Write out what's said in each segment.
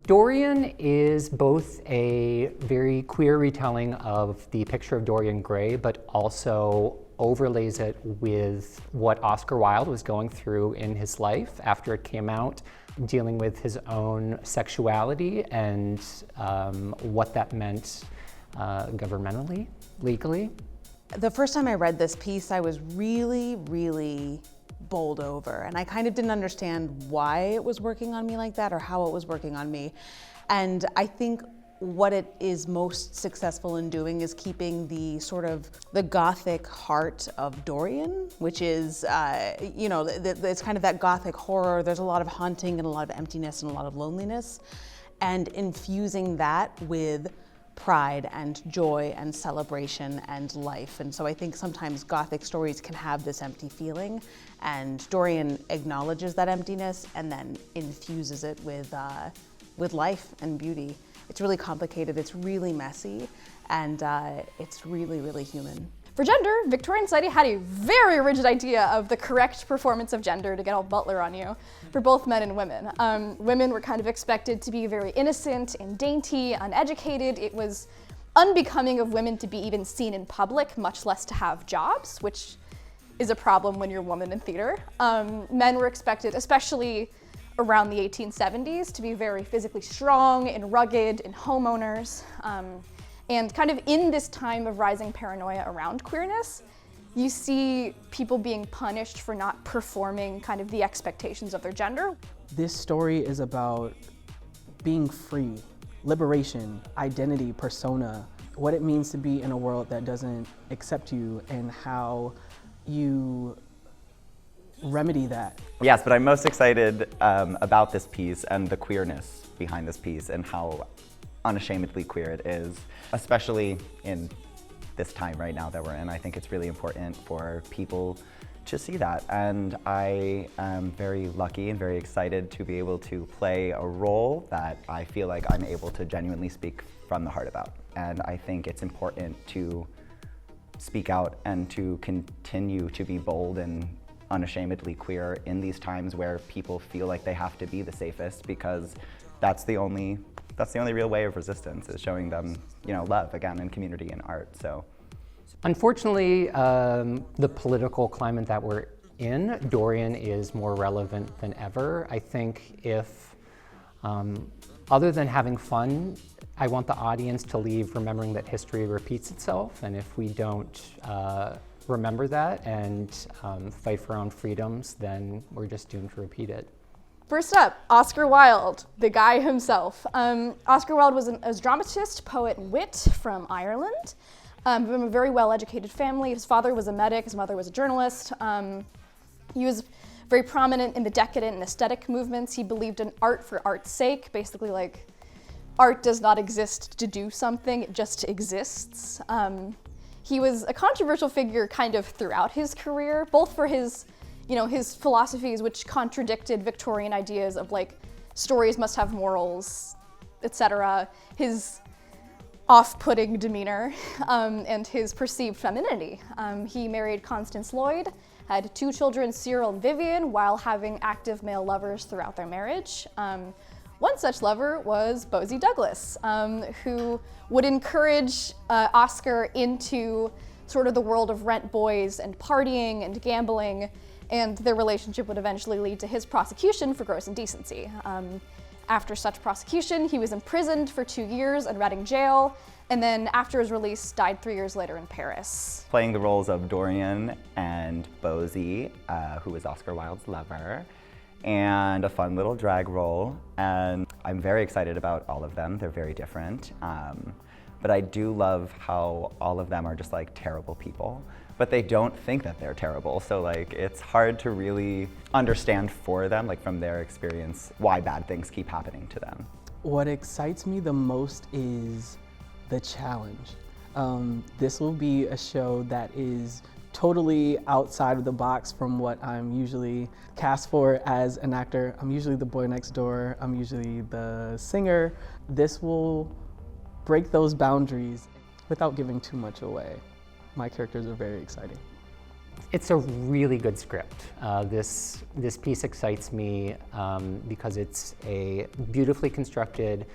Dorian is both a very queer retelling of the Picture of Dorian Gray, but also overlays it with what Oscar Wilde was going through in his life after it came out, dealing with his own sexuality and what that meant governmentally, legally. The first time I read this piece, I was really bowled over, and I kind of didn't understand why it was working on me like that or how it was working on me. And I think what it is most successful in doing is keeping the sort of the gothic heart of Dorian, which is, it's kind of that gothic horror. There's a lot of haunting and a lot of emptiness and a lot of loneliness, and infusing that with pride and joy and celebration and life. And so I think sometimes Gothic stories can have this empty feeling, and Dorian acknowledges that emptiness and then infuses it with life and beauty. It's really complicated, it's really messy, and it's really human. For gender, Victorian society had a very rigid idea of the correct performance of gender, to get all Butler on you, for both men and women. Women were kind of expected to be very innocent and dainty, uneducated. It was unbecoming of women to be even seen in public, much less to have jobs, which is a problem when you're a woman in theater. Men were expected, especially around the 1870s, to be very physically strong and rugged and homeowners. And kind of in this time of rising paranoia around queerness, you see people being punished for not performing kind of the expectations of their gender. This story is about being free, liberation, identity, persona, what it means to be in a world that doesn't accept you, and how you remedy that. Yes, but I'm most excited about this piece and the queerness behind this piece and how unashamedly queer it is, especially in this time right now that we're in. I think it's really important for people to see that, and I am very lucky and very excited to be able to play a role that I feel like I'm able to genuinely speak from the heart about. And I think it's important to speak out and to continue to be bold and unashamedly queer in these times where people feel like they have to be the safest, because that's the only real way of resistance, is showing them, love again in community and art. So, unfortunately, the political climate that we're in, Dorian is more relevant than ever. I think if, other than having fun, I want the audience to leave remembering that history repeats itself, and if we don't remember that and fight for our own freedoms, then we're just doomed to repeat it. First up, Oscar Wilde, the guy himself. Oscar Wilde was a dramatist, poet, and wit from Ireland. From a very well-educated family. His father was a medic, his mother was a journalist. He was very prominent in the decadent and aesthetic movements. He believed in art for art's sake, basically like art does not exist to do something, it just exists. He was a controversial figure kind of throughout his career, both for his philosophies, which contradicted Victorian ideas of like stories must have morals, etc. His off-putting demeanor and his perceived femininity. He married Constance Lloyd, had 2 children, Cyril and Vivian, while having active male lovers throughout their marriage. One such lover was Bosie Douglas, who would encourage Oscar into sort of the world of rent boys and partying and gambling, and their relationship would eventually lead to his prosecution for gross indecency. After such prosecution, he was imprisoned for 2 years at Reading Jail, and then after his release, died 3 years later in Paris. Playing the roles of Dorian and Bosie, who was Oscar Wilde's lover, and a fun little drag role. And I'm very excited about all of them. They're very different. But I do love how all of them are just like terrible people, but they don't think that they're terrible. So like, it's hard to really understand for them, like from their experience, why bad things keep happening to them. What excites me the most is the challenge. This will be a show that is totally outside of the box from what I'm usually cast for as an actor. I'm usually the boy next door. I'm usually the singer. This will break those boundaries without giving too much away. My characters are very exciting. It's a really good script. This piece excites me because it's a beautifully constructed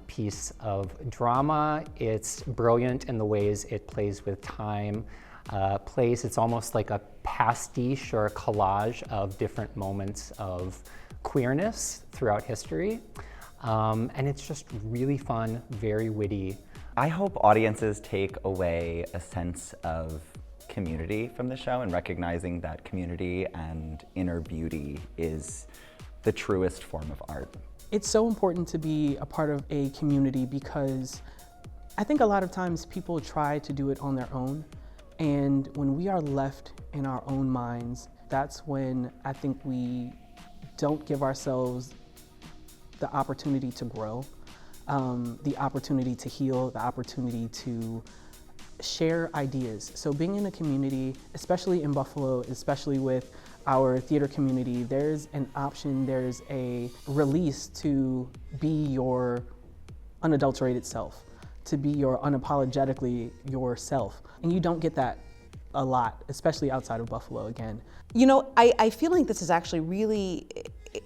piece of drama. It's brilliant in the ways it plays with time, place. It's almost like a pastiche or a collage of different moments of queerness throughout history. And it's just really fun, very witty. I hope audiences take away a sense of community from the show and recognizing that community and inner beauty is the truest form of art. It's so important to be a part of a community because I think a lot of times people try to do it on their own, and when we are left in our own minds, that's when I think we don't give ourselves the opportunity to grow, the opportunity to heal, the opportunity to share ideas. So being in a community, especially in Buffalo, especially with our theater community, there's an option, there's a release to be your unadulterated self, to be your unapologetically yourself. And you don't get that a lot, especially outside of Buffalo again. You know, I feel like this is actually really,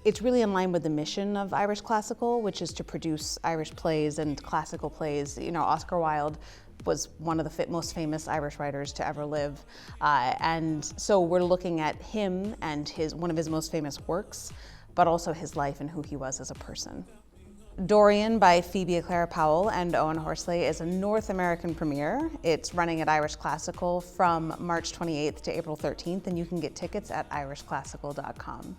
it's really in line with the mission of Irish Classical, which is to produce Irish plays and classical plays. You know, Oscar Wilde was one of the most famous Irish writers to ever live. And so we're looking at him and one of his most famous works, but also his life and who he was as a person. Dorian by Phoebe Eclair-Powell and Owen Horsley is a North American premiere. It's running at Irish Classical from March 28th to April 13th, and you can get tickets at irishclassical.com.